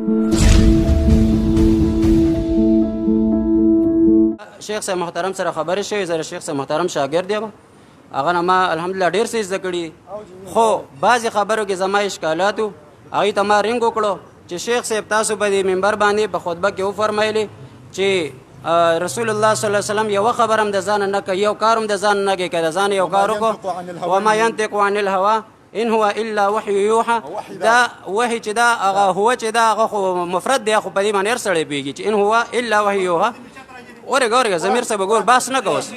شیخ صاحب محترم سره خبرې شوې، زه شیخ صاحب محترم شاګرد یم، هغه نه ما الحمدلله ډېر څه زده کړي، خو بعضې خبرو کې زما اشکالات وو، هغوی ته ما رینګ وکړو چې شیخ صاحب تاسو په دې منبر باندې په خطبه کې وفرمایلې چې رسول الله صلی الله علیه وسلم یوه خبر هم د ځان نه کوي، یو کار هم د ځان نه کوي، که د ځان یو کار وکړو وما ینطق عن الهوا ان هو الا وحی یوحى، دا وحی چې دا هغه هو چې دا هغه خو مفرد دی، خو په دې باندې هر سړی پوهېږي چې ان هو الا وحی یوحى. اورګه ضمیر صاحب ګور باس نه کوس،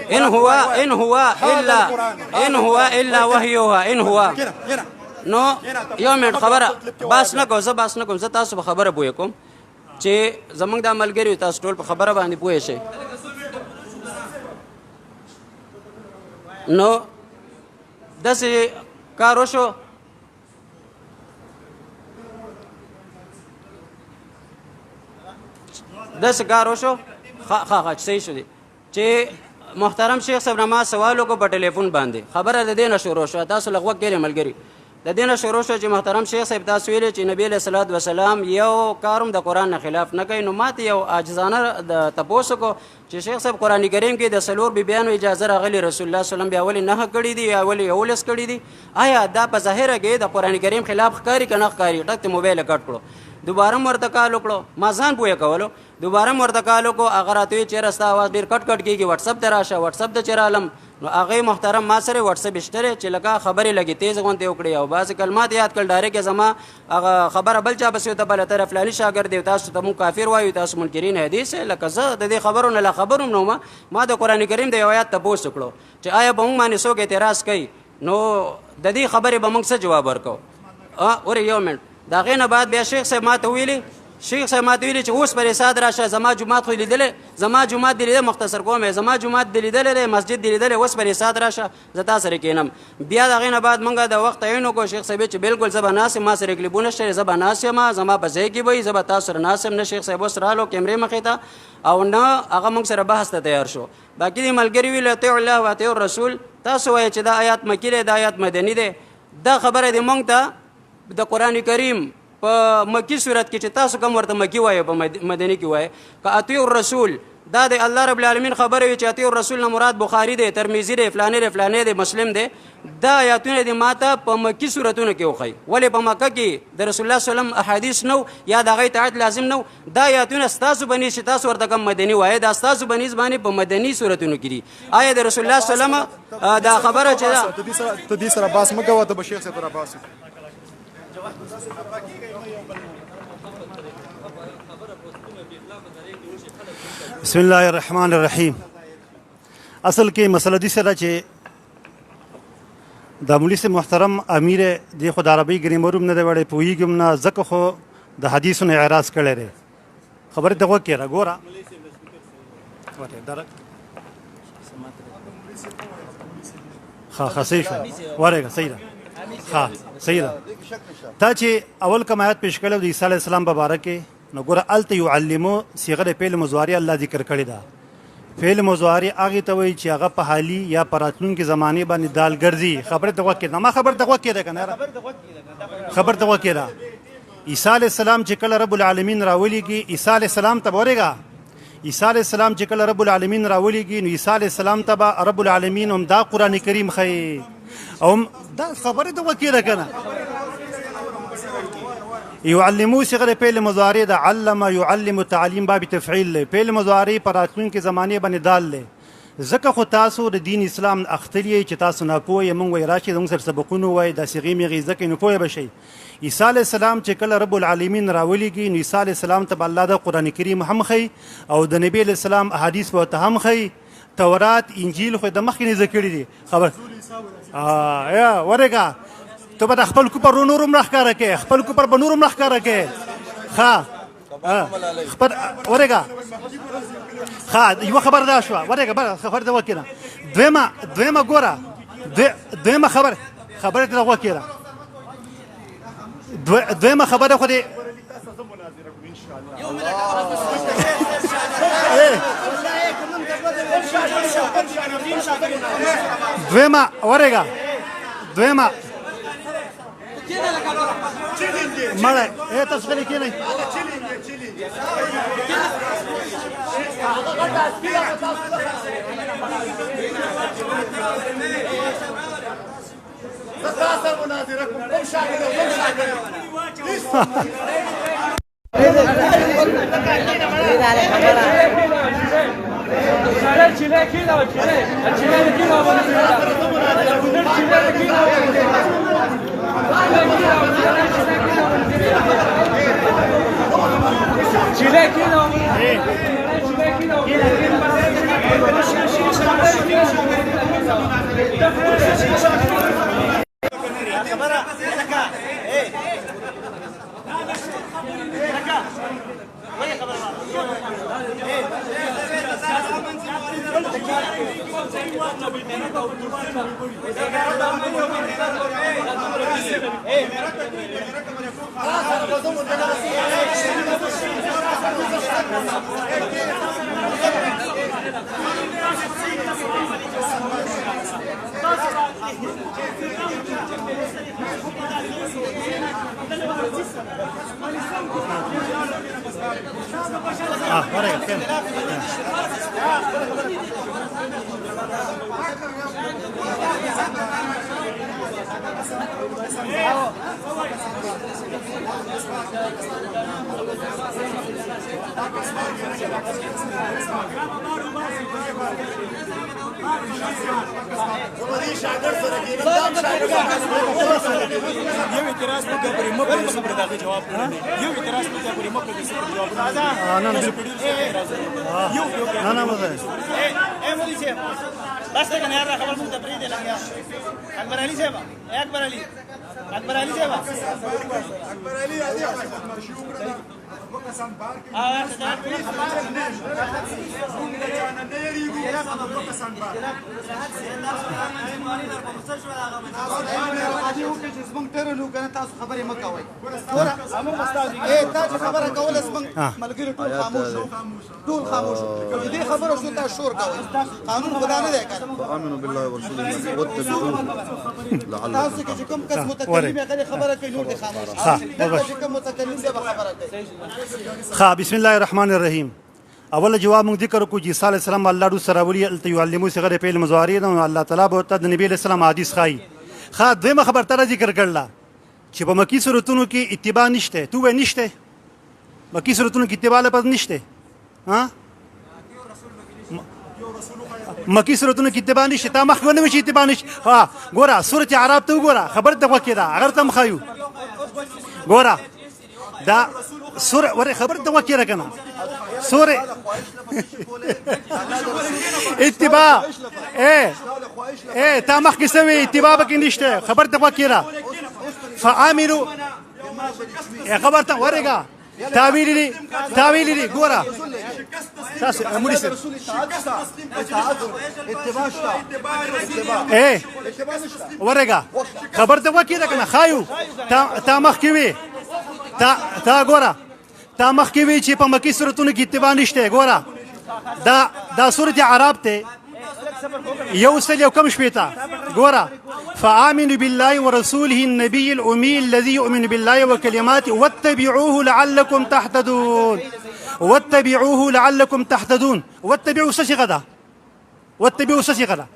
ان هو الا وحی یوحى، ان هو نو یو منټ خبره باس نه کوم، زه باس نه کوم، زه تاسو په خبره پوه کوم چې زمونږ د ملګري تاسو ټول په خبره باندې پوه شئ. نو داسې کار وشو صحیح شو دی چې محترم شیخ صاحب نه ما سوال وکړو په ټلیفون باندې، خبره د دې نه شروع شوه، تاسو لږ کېږئ ملګري، د دې نه شروع شوه چې محترم شیخ صاحب تاسو ویلې چې نبي علیه صلات وسلام یو کار هم د قرآن نه خلاف نه کوي. نو ما ته یو عاجزانه تپوس وکړو چې شیخ صاحب قرآن کریم کې د څلور بیبیانو اجازه راغلي، رسول الله صلی الله علیه وسلم بیا ولې 9 کړي دي یا ولې 11 کړي دي، آیا دا په ظاهره کې د قرآن کریم خلاف ښکاري که نه ښکاري؟ ټک ته موبایل کټ کړو، دوباره م ورته کال وکړو، ما ځان پوهه کولو، دوباره م ورته کال وکړو، هغه راته وایي چېرې ستا اواز ډېر کټ کټ کېږي، وټسپ ته راشه، وټسپ ته چې رالم نو هغې محترم ما سره وټسپ شته دی چې لکه خبرې لګې تیز غوندې وکړې او بعضې کلمات یاد کړل، ډایرکټ زما هغه خبره بل چا پسې ورته بله طرف فلاني شاګرد دی، تاسو ته مونږ کافر وایو، تاسو منکرین حدیث لکه زه د دې خبرو نه لا خبر هم نه وم، ما د قرآن کریم د یو آیات تپوس وکړو چې آیا به مونږ باندې څوک اعتراض کوي نو د دې خبرې به مونږ څه جواب ورکوو. ورې یو منټ د هغې نه بعد بیا شیخ صاحب ما ته ویلي چې اوس پرې ساد راشه، زما جومات خو لیدلی، زما جومات دې لیدلی، مختصر کوم زما جومات دې لیدلی دی، مسجد دې لیدلی، اوس پرې ساد راشه زه تا سره کښېنم. بیا د هغې نه بعد مونږ د وخت تعین وکړو، شیخ صاحب چې بلکل زه به ناست یم، ما سره کلیپونه شته، زه به ناست یم، زما په ځای کې به وي، زه به تاسو سره ناست یم. نه شیخ صاحب اوس رالو کیمرې مخې ته او نه هغه مونږ سره بحث ته تیار شو. باقي دې ملګري ویل اطیعوا الله و اطیعوا الرسول، تاسو وایئ چې دا آیات مکي دی، دا آیات مدني دی، دا خبره دې مونږ ته د قرآن کریم په مکی صورت کې چې تاسو کوم ورته مکی وایو په مدني کې وایي که اطیعوا الرسول، دا د الله رب العالمین خبره وي چې اطیعوا الرسول نه مراد بخاري دی، ترمذي دی، فلانې دی، مسلم دی، دا آیاتونه دې ماته په مکی صورتونو کې وښایي. ولې په مکه کې د رسول الله صلی الله علیه وسلم احادیث نو یا د هغې اطاعت لازم نو، دا آیاتونه ستاسو بنیز چې تاسو ورته کوم مدني وایي دا ستاسو بنیز باندې په مدني صورتونو کې دي. آیا د رسول الله صلی الله علیه وسلم دا خبره چې ته دې سره باس مه کوه، ته به شیخ صاحب سره باس بسم الله الرحمن الرحیم. اصل کې مسله دې سره چې د مولوي صاحب محترم امیر دی خو د عربي ګرامر هم نه دی وړی، پوهېږم نه، ځکه خو د حدیثو نه اعراض کړی دی. خبرې ته غوږ کېږه ګوره ښه صحیح شو ورېږه صحیح ده صحیح ده. تا چې اول کوم آیات پیش کړی د عیسی علیه السلام په باره کې نو ګوره هلته یعلمو صیغه د فعل مضارع الله ذکر کړې ده. فعل مضارع هغې ته وایي چې هغه په حالي یا په راتلونکي زمانې باندې دال ګرځي. خبرې ته غوږ کېږده، ما خبر ته غوږ کېږده که نه خبر ته غوږ کېږده. عیسی علیه السلام چې کله رب العالمین راولیږي، عیسی علیه السلام ته به ورېږه، عیسی علیه السلام چې کله رب العالمین راولیږي نو عیسی علیه السلام ته به رب العالمین هم دا قرآن کریم ښیي او دا خبرې ته غوږ کېږده که نه. یعلمو صيغه فعل مضارع ده، علم يعلم تعلیم باب تفعیل له فعل مضارع پر راتلونکي زمانه باندې دال له. ځکه خو تاسو د دین اسلام اختلی چې تاسو نه پوهی مونږ وای راشي زموږ سره سبقونه وای د صيغې میغې ځکه نو پوهه بشي. عیسی علیه السلام چې کله رب العالمین راولیږي نو عیسی علیه السلام ته الله د قرآن کریم هم ښیي او د نبی علیه السلام احادیث به ورته هم ښیي، تورات انجیل خو د مخکې نه ذکرې دي. خبر یا ورېږه ته به د خپل کوپر نور هم راښکاره کوې، خپل کوپر به نور هم راښکاره کوې. ښه خپل ورېږه ښه یوه خبر دا شوه ورېږه بله خبرې ته غوږ کېږده. دویمه ګوره دویمه خبرې ته غوږ کېږده. دویمه خبره خو دې دویمه ورېږه دویمه مړه اے تاسو غلي کېنئ ورقة كم یو اعتراض په پرې مکه د صبر دغه جواب یو اعتراض په پرې مکه د صبر جواب نه مزه اے مولوی صاحب بس ته کنه یار خبر مونږ ته پرې دی لګیا اکبر علي صاحب اکبر علي صاحب اکبر علي عادي مرشوق کړه وکسان بار کې زمونږ ټرنو کنه تاسو خبرې مه کوئ تاسو خبره کوله زمونږ ملګري ټول خاموش ټول خاموش دې خبره شو تاسو شور کوئ قانون خدا نه دی کنه آمنوا بالله ورسوله واتبعوه لعلكم تاسو چې کوم کس متکلم هغه خبره کوي نور دي خاموش چې کوم متکلم دی خبره کوي ها بسم الله الرحمن الرحیم اول جواب موږ ذکر کو چې صلی الله علیه وسلم الله دو سره ولي تعلمو صغره په المزاري نو الله تعالی به ته د نبی له سلام حدیث خای خا دغه خبر تر ذکر کړل چې په مکی صورتونو کې اتباع نشته تو و نشته مکی صورتونو کې اتباع لپاره نشته ها مکی صورتونو کې اتباع نشته تا مخ ونه شي اتباع نشته ها ګوره سورۃ اعراف ته وګوره خبر ته وکړه اگر تم خایو ګوره دا سورة وري خبرت وكيرا كنا سورة اتباع ايه تامخ كسوي اتباع بك نشته خبرت وكيرا فعاملوا يا خبرت ورقة تاويلي لي غورا تاس موليس ايه ورقة خبرت وكيرا كنا خايو تامخ كوي تا ګوره تا مخکې وی چې په مکی صورتونو کې اتباع نشته ګوره دا سورۃ اعراف ته یو سل یو کم شپېته ګوره فآمنوا بالله ورسوله النبي الأمي الذي يؤمن بالله وكلماته واتبعوه لعلكم تهتدون واتبعوه لعلكم تهتدون واتبعوا صيغه ده واتبعوا صيغه ده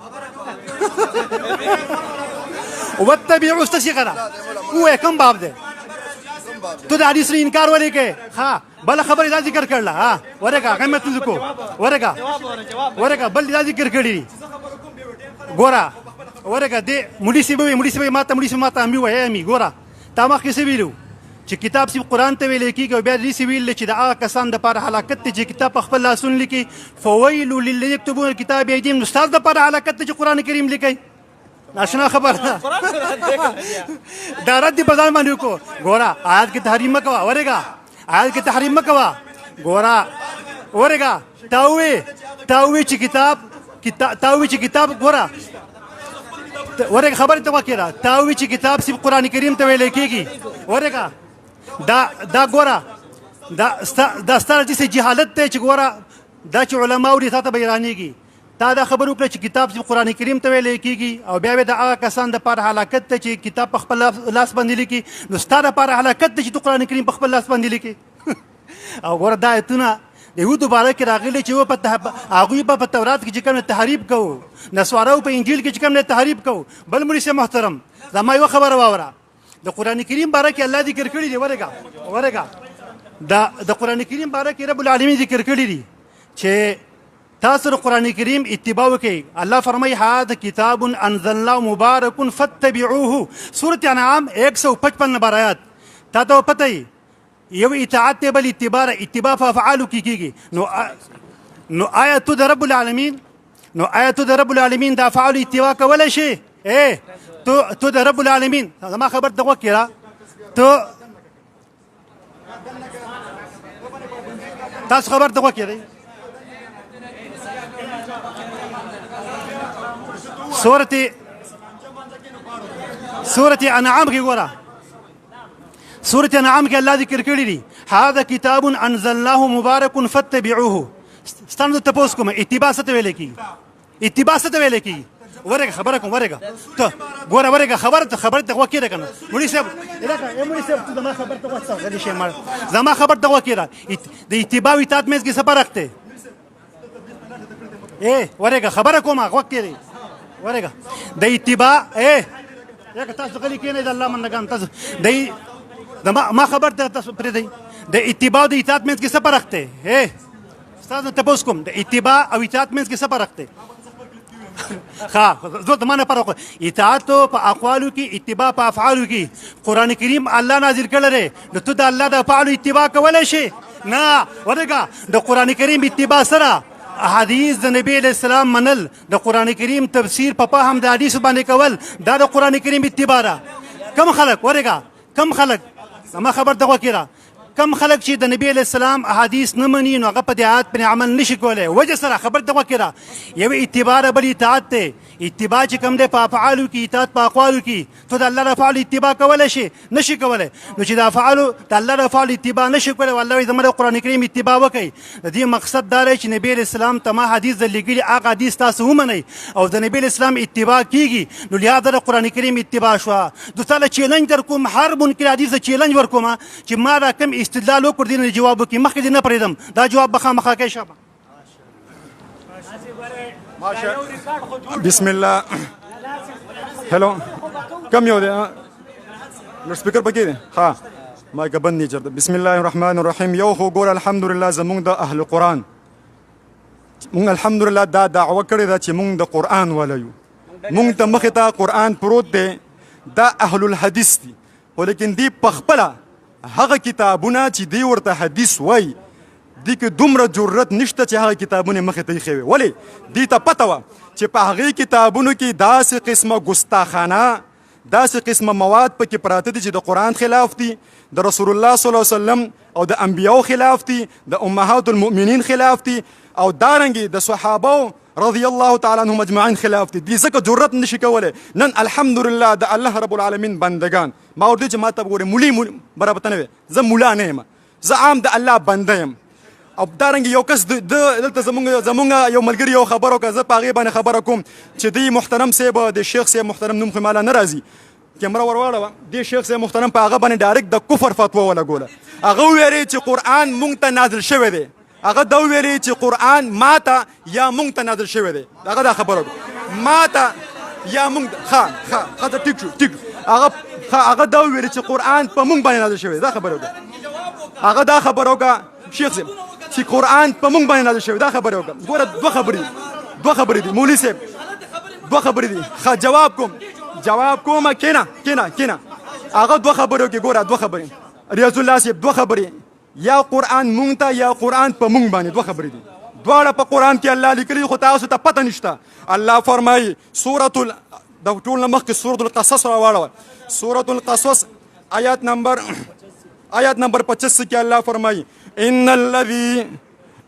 واتبعوا صيغه ده هو كم باب ده تو د حدیث ری انکار ولې کې ها بل خبر دا ذکر کړل ها ورګه قیمت کو ورګه بل دا ذکر کړی ګورا ورګه دې مولوی سی ماته امي وای امي ګورا تا ما کې سی ویلو چې کتاب سی قران ته ویل کېږي او بیا دې سی ویل چې دا کسان د پر هلاکت چې کتاب خپل لاسون لیکي فويل للذين يكتبون الكتاب بيديهم استاد د پر هلاکت چې قران کریم لیکي ناشنا خبر دا رد بازار باندې کو ګورا آیات کې تحریم مکوا ورګه آیات کې تحریم مکوا ګورا ورګه تاوي چې کتاب ګورا ورګه خبر ته وکړه تاوي چې کتاب سی قران کریم ته ویل کېږي ورګه دا ګورا دا ستاره چې جهالت ته چې ګورا دا چې علما ورې ته بیانېږي تا دا خبر وکړه چې کتاب چې قرآن کریم ته ویلی کېږي او بیا د هغه کسان دپاره هلاکت ته چې کتاب په خپل لاس باندې لیکي نو ستا دپاره هلاکت ته چې ته قرآن کریم په خپل لاس باندې لیکي او ګوره دا ایتونه د یهودو باره کې راغلي چې هغوی به په تورات کې چې کوم تحریف کوو نسوارو په انجیل کې چې کوم تحریف کوو بل مړي سه محترم زما یوه خبره واوره د قرآن کریم باره کې الله ذکر کړي دي ورګه د قرآن کریم باره کې رب العالمین ذکر کړي دي چې تاسو د قرآن کریم اتباع وکړئ الله فرمایي هذا کتاب انزلناه مبارک فاتبعوه سورة انعام 155 نمبر آیات تا ته پته یو اطاعت ته بل اتباع په افعالو کې کېږي نو آیا تو د رب العالمین د افعالو اتباع کولی شي تو د رب العالمین زما خبر ته غوږ کېږه تاسو خبر ته غوږ کېږئ سورة انعام کې ګوره سورة انعام کې الله ذکر کړی دي هذا کتاب انزلناه مبارک فاتبعوه ستاسو ته تپوس کوم اتباع څه ته ویل کېږي ورګه خبره کوم ورګه ته ګوره ورګه خبره ته غوږ کېږده که نه مولوي صاحب مولوي صاحب ته زما خبر ته غوږ غلی شي زما خبر ته غوږ کېږده د اتباع او اطاعت منځ کې څه فرق دی ورګه خبره کومه غوږ کېږدئ ورګه د اتباع یکه تاسو غلي کېنئ د الله بندګان تاسو ما خبر ته تاسو پرېږدئ د اتباع او د اطاعت منځ کې څه فرق دی ستاسو تپوس کوم د اتباع او اطاعت منځ کې څه فرق دی زه د ما نه فرق اطاعت په اقوالو کې اتباع په افعالو کې قرآن کریم الله نازل کړی دی نو ته د الله د افعالو اتباع کولی شي نه ورګه د قرآن کریم اتباع سره احادیث د نبی علیه السلام منل د قرآن کریم تفسیر په فهم د حدیثو باندې کول دا د قرآن کریم اتباع ده کم خلک ورګه کم خلک زما خبر ته غوږ کېږده کم خلک چې د نبی علیه السلام احادیث نه مني نو هغه په دې آیات باندې عمل نشي کولی وجه سره خبر ته غوږ کېږده یو اتباع ده بل اطاعت دی اتباع چې کوم دی په افعالو کې اطاعت په اقوالو کې ته د الله د افعالو اتباع کولی شي نشي کولی نو چې د افعالو د الله د افعالو اتباع نشي کولی والله وایي زما د قرآن کریم اتباع وکړئ د دې مقصد دا دی چې نبی علیه السلام ته ما حدیث در لیږلي هغه حدیث تاسو ومنئ او د نبی علیه السلام اتباع کېږي نو لهذا د قرآن کریم اتباع شوه د تاله چیلنج در کوم هر منکر حدیث د چیلنج ورکوم چې ما را کوم استدلال وکړ دې نه جواب وکړي مخکې دې نه پرېږدم دا جواب به خامخا کوي شابه بسم الله هلو کم یو دی لوډ سپیکر پکې دی ها مایک بند نه چرته بسم الله الرحمن الرحیم یو خو ګور الحمدلله زمونږ د اهل قرآن مونږ الحمدلله دا دعوه کړې ده چې مونږ د قرآن ولیو مونږ ته مخې ته قرآن پروت دی دا اهل الحدیث دي ولیکن دی په خپله هغه کتابونه چې دی ورته حدیث وایي دی کې دومره جرأت نشته چې هغه کتابونه مخې ته ایښې وي ولې دی ته پته وه چې په هغې کتابونو کې داسې قسمه ګستاخانه داسې قسمه مواد پکې پراته دي چې د قرآن خلاف دي د رسول الله صلی الله علیه وسلم او د انبیاو خلاف دي د امهات المؤمنین خلاف دي او دارنګې د صحابو رضی الله تعالی عنهم اجمعین خلاف دي ځکه جرأت نشي کولی نن الحمدلله د الله رب العالمین بندگان ما ورته چې ما ته وګورې مولي برابر ته نه وې زه مولا نه یم زه عام د الله بنده یم او دارنګې یو کس دلته زمونږ یو ملګري یو خبر وکړه زه په هغې باندې خبره کوم چې دی محترم صاحب د شیخ صاحب محترم نوم خو ماله نه راځي کیمره ورواړوه دې شیخ صاحب محترم په هغه باندې ډایرکټ د کفر فتوا ولګوله هغه وویلې چې قرآن مونږ ته نازل شوی دی هغه دا ویلي چې قرآن ما ته یا مونږ ته نازل شوی دی هغه دا خبره وکړه ما ته یا مونږ ښه ټیک شو هغه دا ویلي چې قرآن په مونږ باندې نازل شوی دی دا خبره وکړه هغه دا خبره وکړه شیخ صاحب چې قرآن په مونږ باندې نازل شوی دا خبره وکړه ګوره دوه خبرې دي مولوي صاحب دوه خبرې دي ښه جواب کومه کېنه هغه دوه خبرې وکړي ګوره دوه خبرې ریاض الله صاحب دوه خبرې یا قرآن مونږ ته یا قرآن په مونږ باندې دوه خبرې دي دواړه په قرآن کې الله لیکلي خو تاسو ته پته نشته الله فرمایي د ټول نه مخکې سورة القصص راواړوه سورة القصص آیات نمبر 25 کې الله فرمایي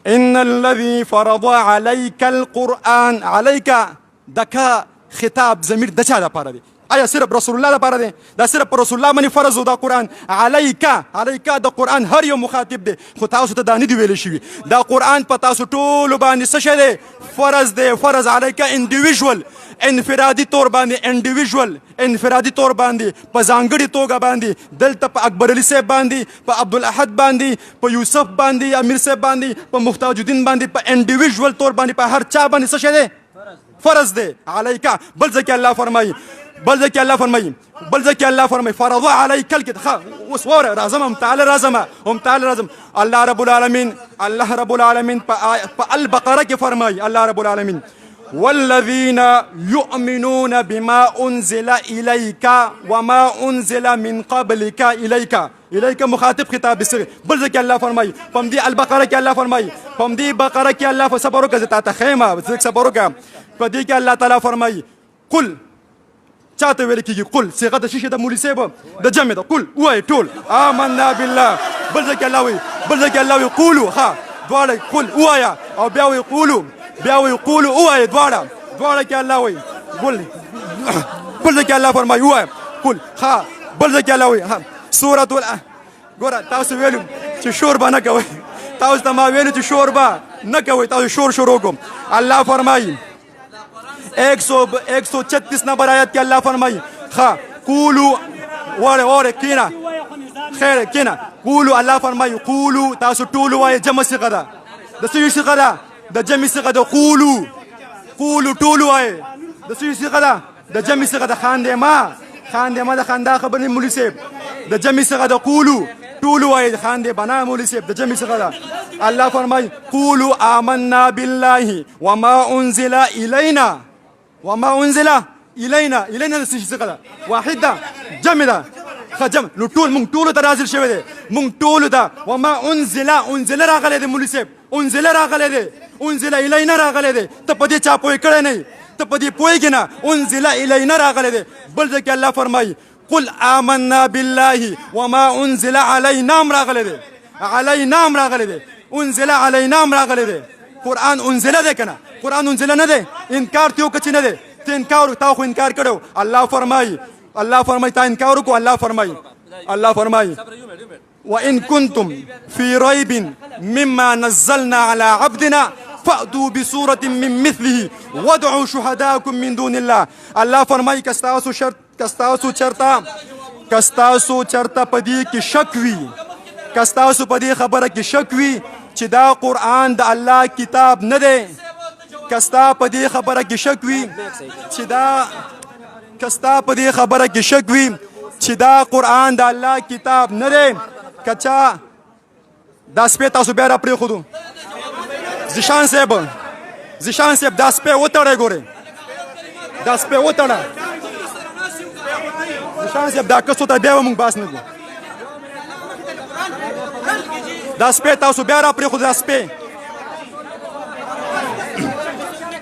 ان الذي فرض عليك القرآن عليك دکا خطاب ضمیر د چا لپاره دی آیا صرف رسول الله لپاره دی؟ دا صرف پر رسول الله باندې فرض و دا قرآن. علیکا د قرآن هر یو مخاطب دی، خو تاسو ته دا نه دي ویلی شوي. دا قرآن په تاسو ټولو باندې څه شی دی؟ فرض دی. فرض علیکا انډیویژول، انفرادي طور باندې، انفرادي طور باندې، په ځانګړي توګه باندې دلته په اکبر علي صاحب باندې، په عبدالاحد باندې، په یوسف باندې، امیر صاحب باندې، په مفتاح الدین باندې، په انډیویژول طور باندې په هر چا باندې څه شی دی؟ فرض دی. علیکا. بل ځکه الله فرمایي فرض علیک الکتاب. اوس وره راځم هم تعالی راځم. الله رب العالمین په البقره کې فرمایي، الله رب العالمین والذین یؤمنون بما انزل الیک وما انزل من قبلک الیک مخاطب خطاب بصيغه. بل ځکه الله فرمایي په دې البقره کې، الله فرمایي په دې بقره کې الله صبر وکړه تا ته خیمه صبر وکړه. په دې کې الله تعالی فرمایي قل، چاته ویل کېږي قل صيغه د شیشه د مولوي صاحب د جمع ده. قل وایي ټول آمنا بالله. بل ځکه الله وایي قولو، ها دواړه قل وایا او بیا وایي قولو وایا دواړه کې الله وایي قل. بل ځکه الله فرمایي وایا قل، ها بل ځکه الله وایي ها سورۃ ګوره تاسو ویلو چې شور به نه کوئ، تاسو ته ما ویلو چې شور به نه کوئ، تاسو شور شروع کوم. الله فرمایي 136 نمبر آیت کې الله فرمایي ها قولو وره کینا خیر کینا قولو. الله فرمایي قولو تاسو ټول وایي جمع صيغه ده، د څه صيغه ده؟ د جمع صيغه ده. قولو ټول وایي د څه صيغه ده؟ د جمع صيغه ده. خاندې د خندا خبرې مولوي صاحب د جمع صيغه ده. قولو ټول وایي خاندې بنا مولوي صاحب د جمع صيغه ده. الله فرمایي قولو آمنا بالله وما انزل الینا د څه صيغه ده؟ واحد ده، جمع ده. جمع نو ټول مونږ ټولو ته نازل شوی دی، مونږ ټولو ته. وما انزل راغلی دی مولوي صاحب، انزل الینا راغلی دی. ته په دې چا پوه کړی نه، ته په دې پوهېږې نه. انزل الینا راغلی دی. بل ځای کې الله فرمایي قل آمنا بالله وما انزل علینا راغلی دی، انزل علینا راغلی دی. قرآن انزل دی که نه؟ قرآن انزل نه دی. انکار ته وکړه چې نه دی؟ ته انکار، تا خو انکار کړی. الله فرمایي تا انکار وکړو. الله فرمایي وإن كنتم في ريب مما نزلنا على عبدنا فأتوا بسورة من مثله وادعوا شهداءكم من دون الله. الله فرمایي کستاسو چرته په دې کې شک وي، کستاسو په دې خبره کې شک وي چې دا قرآن د الله کتاب نه دی، کستا په دې خبره کې شک وي چې دا قرآن د الله کتاب نه دی، کچا دا سپی تاسو بیا را پرېښودو. زیشان صاحب دا سپی وتړی، ګورئ دا سپی وتړه. زیشان صاحب دا کسو ته بیا به مونږ باس نه کړو. دا سپی تاسو بیا را پرېښودو. دا سپی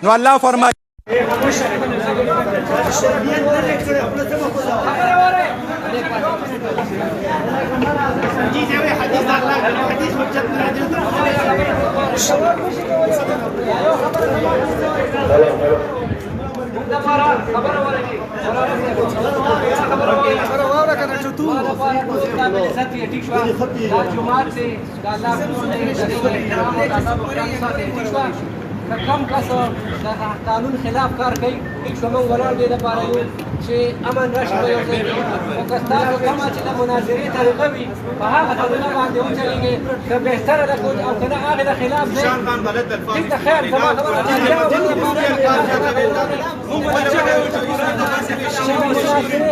نو الله فرمایي کم کس د قانون خلاف کار کوي، هیڅ موږ ولاړ دې لپاره یو چې امن راشي په یو ځای. او که ستاسو کومه چې د مناظرې طریقه وي په هغه طریقه باندې وچلېږئ، که بهتره ده او که نه هغې د خلاف دی ټیک ده. خیر زما خبره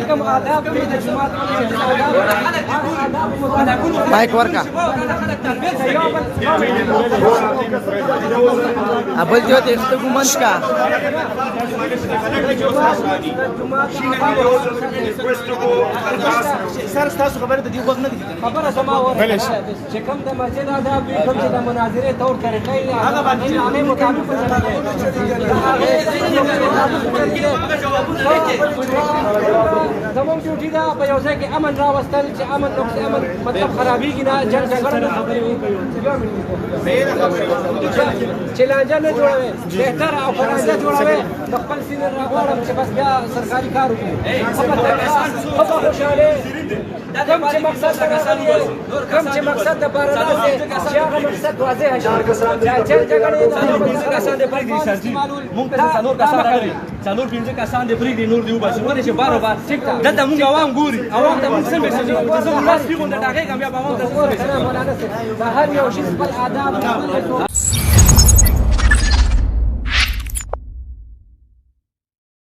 کوم آداب دي د جومات مایک ورکا ابل جو ته ته ګمنش کا سر تاسو خبره د دې وخت نه دي خبره سما وره چې کوم د مسجد آداب دي، کوم چې د مناظرې تور طریقې هغه باندې عامه مطابق زموږ ډیوټي دا په یو ځای کې امن راوستل چې امن مطلب خرابېږي نه، جنګ جګړه نه چې لانجه نه جوړوي، بهتره او لانجه جوړوي. د خپل سینه راغواړم چې بس بیا سرکاري کار کار وکړو خو خوشاله کوم چې مقصد کوم چې مقصد د پاره راځي چې هغه مقصد واضح شي چې جګړې کسان د پرېږدي سرجي مونږ ته څلور کسان راغلي څلور پنځه کسان د پرېږدي نور دی وباسي ولې چې بار بار دلته مونږ عوام ګوري عوام ته مونږ څه میسج ورکوو چې زموږ لاس پیغون د ټاکې کامیاب عوام ته څه میسج مولانا صاحب هر یو شي خپل آداب